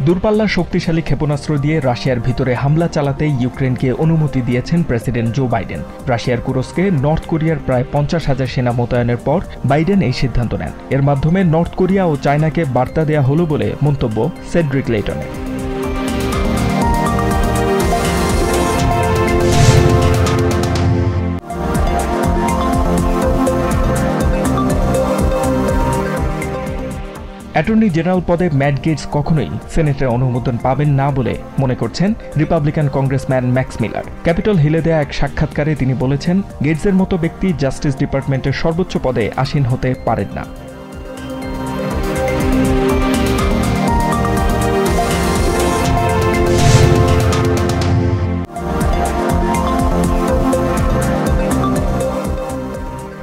দূরপাল্লার শক্তিশালী ক্ষেপণাস্ত্র দিয়ে রাশিয়ার ভিতরে হামলা চালাতে ইউক্রেনকে অনুমতি দিয়েছেন প্রেসিডেন্ট জো বাইডেন। রাশিয়ার কুরস্কে নর্থ কোরিয়ার প্রায় 50,000 সেনা মোতায়েনের পর বাইডেন এই সিদ্ধান্ত নেন। এর মাধ্যমে নর্থ কোরিয়া ও চায়নাকে বার্তা দেয়া হলো বলে মন্তব্য সেড্রিক লেইটনের। অ্যাটর্নি জেনারেল পদে ম্যাট গেটস কখনোই সেনেটের অনুমোদন পাবেন না বলে মনে করছেন Republican congressman max Miller. Capitol হিলে দেয়া এক সাক্ষাৎকারে তিনি বলেছেন, গেটসের মতো ব্যক্তি জাস্টিস ডিপার্টমেন্টের সর্বোচ্চ পদে আসীন হতে পারেন না।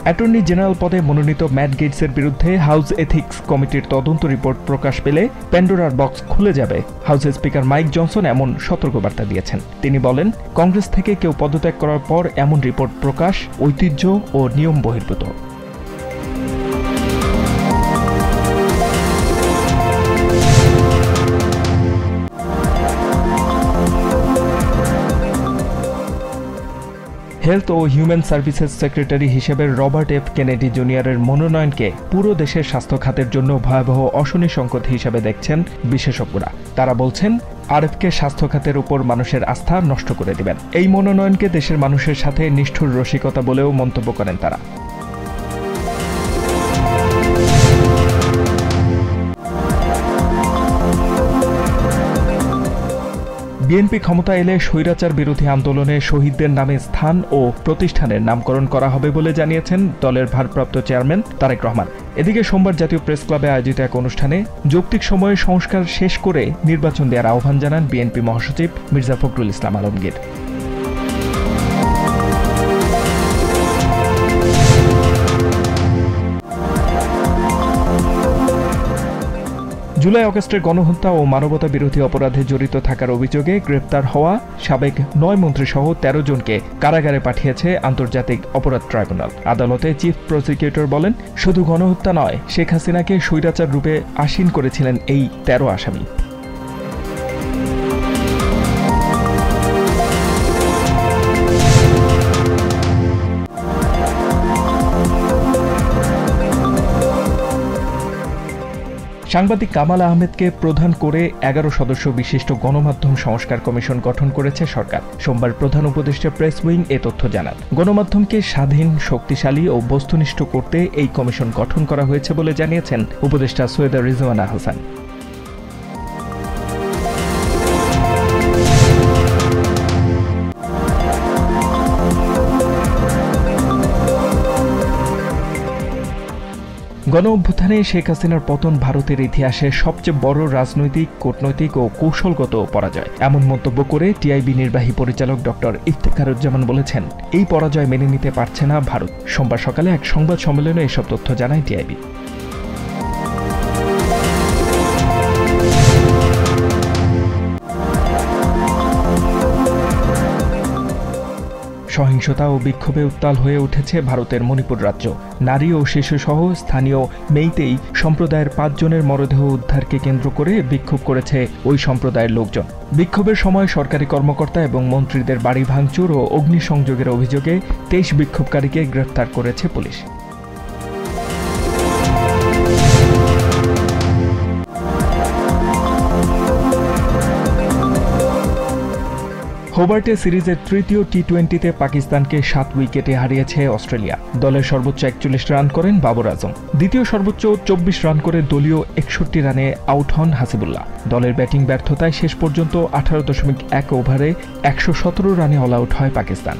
অ্যাটর্নি জেনারেল পদে মনোনীত ম্যাট গেটসের বিরুদ্ধে হাউস এথিক্স কমিটির তদন্ত রিপোর্ট প্রকাশ পেলে প্যান্ডোরার বক্স খুলে যাবে। হাউসের স্পিকার মাইক জনসন এমন সতর্কবার্তা দিয়েছেন। তিনি বলেন, কংগ্রেস থেকে কেউ পদত্যাগ করার পর এমন রিপোর্ট প্রকাশ ঐতিহ্য ও নিয়ম বহির্ভূত। হেলথ ও হিউম্যান সার্ভিসেস সেক্রেটারি হিসেবে রবার্ট এফ কেনেডি জুনিয়রের মনোনয়নকে পুরো দেশের স্বাস্থ্য খাতের জন্য ভয়াবহ অশনি সংকট হিসেবে দেখছেন বিশেষজ্ঞরা। তারা বলছেন, আরএফকে স্বাস্থ্য খাতের উপর মানুষের আস্থা নষ্ট করে দিবেন। এই মনোনয়নকে দেশের মানুষের সাথে নিষ্ঠুর রসিকতা বলেও মন্তব্য করেন তারা। বিএনপি ক্ষমতা এলে স্বৈরাচার বিরোধী আন্দোলনে শহীদদের নামে স্থান ও প্রতিষ্ঠানের নামকরণ করা হবে বলে জানিয়েছেন দলের ভারপ্রাপ্ত চেয়ারম্যান তারেক রহমান। এদিকে সোমবার জাতীয় প্রেস ক্লাবে আয়োজিত এক অনুষ্ঠানে যৌক্তিক সময়ে সংস্কার শেষ করে নির্বাচন দেওয়ার আহ্বান জানান বিএনপি মহাসচিব মির্জা ফখরুল ইসলাম আলমগীর। জুলাই আগস্টের গণহত্যা ও মানবতা বিরোধী অপরাধে জড়িত থাকার অভিযোগে গ্রেপ্তার হওয়া সাবেক 9 মন্ত্রীসহ 13 জনকে কারাগারে পাঠিয়েছে আন্তর্জাতিক অপরাধ ট্রাইব্যুনাল। আদালতে চিফ প্রসিকিউটর বলেন, শুধু গণহত্যা নয়, শেখ হাসিনাকে স্বৈরাচার রূপে আসীন করেছিলেন এই 13 আসামি। সাংবাদিক কামাল আহমেদকে প্রধান করে 11 সদস্য বিশিষ্ট গণমাধ্যম সংস্কার কমিশন গঠন করেছে সরকার। সোমবার প্রধান উপদেষ্টা প্রেস উইং এ তথ্য জানান। গণমাধ্যমকে স্বাধীন, শক্তিশালী ও বস্তুনিষ্ঠ করতে এই কমিশন গঠন করা হয়েছে বলে জানিয়েছেন উপদেষ্টা সৈয়দা রিজওয়ানা হাসান। গণঅভ্যুত্থানে শেখ হাসিনার পতন ভারতের ইতিহাসে সবচেয়ে বড় রাজনৈতিক, কূটনৈতিক ও কৌশলগত পরাজয়, এমন মন্তব্য করে টিআইবি নির্বাহী পরিচালক ডক্টর ইফতেখারুজ্জামান বলেছেন, এই পরাজয় মেনে নিতে পারছে না ভারত। সোমবার সকালে এক সংবাদ সম্মেলনে এসব তথ্য জানায় টিআইবি। সহিংসতা ও বিক্ষোভে উত্তাল হয়ে উঠেছে ভারতের মণিপুর রাজ্য। নারী ও শিশুসহ স্থানীয় মেইতেই সম্প্রদায়ের 5 জনের মরদেহ উদ্ধারকে কেন্দ্র করে বিক্ষোভ করেছে ওই সম্প্রদায়ের লোকজন। বিক্ষোভের সময় সরকারি কর্মকর্তা এবং মন্ত্রীদের বাড়ি ভাঙচুর ও অগ্নিসংযোগের অভিযোগে 23 বিক্ষোভকারীকে গ্রেফতার করেছে পুলিশ। হোবার্টে সিরিজের তৃতীয় টি-20তে পাকিস্তানকে 7 উইকেটে হারিয়েছে অস্ট্রেলিয়া। দলের সর্বোচ্চ 41 রান করেন বাবর আজম। দ্বিতীয় সর্বোচ্চ 24 রান করে দলীয় 61 রানে আউট হন হাসিবুল্লাহ। দলের ব্যাটিং ব্যর্থতায় শেষ পর্যন্ত 18.1 ওভারে 117 রানে অল আউট হয় পাকিস্তান।